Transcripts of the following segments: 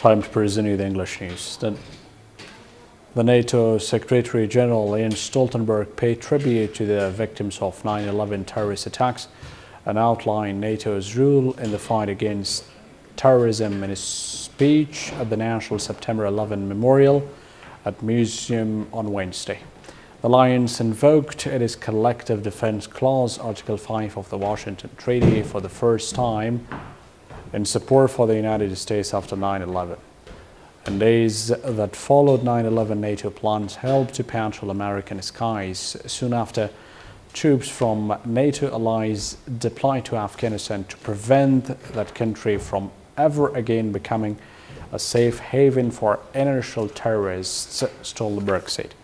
Time to present you the English news. The NATO Secretary General Jens Stoltenberg paid tribute to the victims of 9/11 terrorist attacks and outlined NATO's role in the fight against terrorism in his speech at the National September 11 Memorial at Museum on Wednesday. The alliance invoked its collective defense clause, Article 5 of the Washington Treaty, for the first time in support for the United States after 9/11. In days that followed 9/11, NATO plans helped to patrol American skies. Soon after, troops from NATO allies deployed to Afghanistan to prevent that country from ever again becoming a safe haven for inertial terrorists, Stoltenberg said.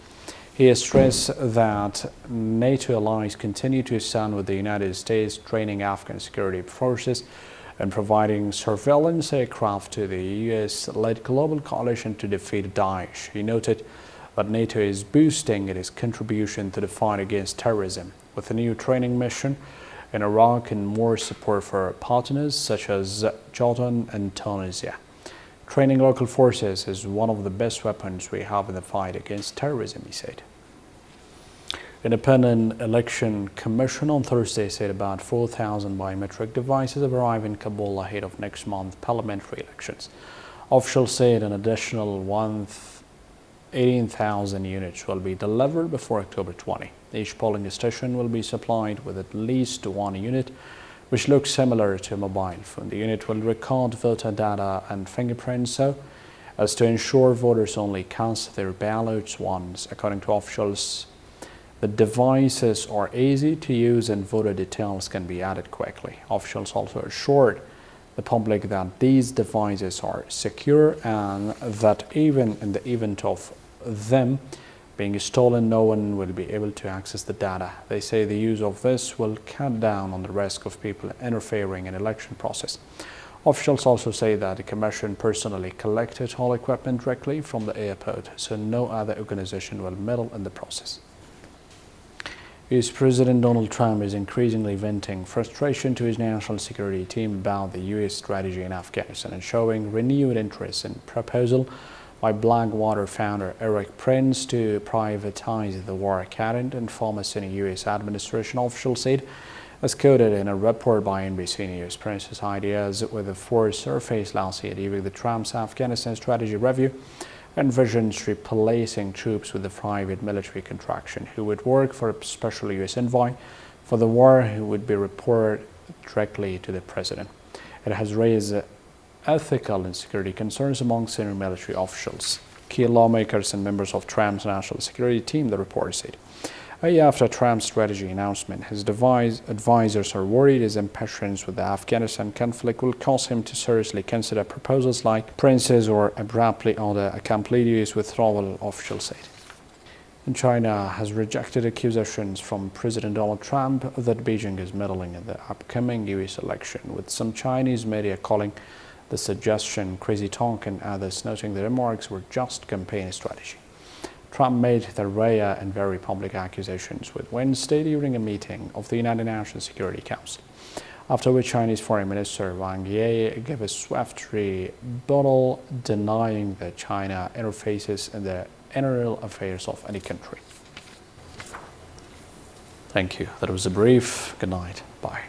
He stressed that NATO allies continue to stand with the United States, training Afghan security forces and providing surveillance aircraft to the US-led global coalition to defeat Daesh. He noted that NATO is boosting its contribution to the fight against terrorism with a new training mission in Iraq and more support for partners such as Jordan and Tunisia. Training local forces is one of the best weapons we have in the fight against terrorism, he said. Independent Election Commission on Thursday said about 4,000 biometric devices have arrived in Kabul ahead of next month's parliamentary elections. Officials said an additional 18,000 units will be delivered before October 20. Each polling station will be supplied with at least one unit, which looks similar to a mobile phone. The unit will record voter data and fingerprints so as to ensure voters only cast their ballots once. According to officials, the devices are easy to use and voter details can be added quickly. Officials also assured the public that these devices are secure and that even in the event of them being stolen, no one will be able to access the data. They say the use of this will cut down on the risk of people interfering in the election process. Officials also say that the Commission personally collected all equipment directly from the airport, so no other organization will meddle in the process. US President Donald Trump is increasingly venting frustration to his national security team about the US strategy in Afghanistan and showing renewed interest in proposal by Blackwater founder Eric Prince to privatize the war current and former senior US administration official said, as quoted in a report by NBC News. Prince's ideas with the force surfaced last year during the Trump's Afghanistan strategy review envisions replacing troops with a private military contraction who would work for a special U.S. envoy for the war who would be reported directly to the president. It has raised ethical and security concerns among senior military officials, key lawmakers and members of Trump's national security team, the report said. After Trump's strategy announcement, his advisors are worried his impatience with the Afghanistan conflict will cause him to seriously consider proposals like Prince's or abruptly order a complete U.S. withdrawal, officials said. And China has rejected accusations from President Donald Trump that Beijing is meddling in the upcoming U.S. election, with some Chinese media calling the suggestion crazy talk and others noting the remarks were just campaign strategy. Trump made the rare and very public accusations with Wednesday during a meeting of the United Nations Security Council, after which Chinese Foreign Minister Wang Yi gave a swift rebuttal denying that China interfaces in the internal affairs of any country. Thank you. That was a brief. Good night. Bye.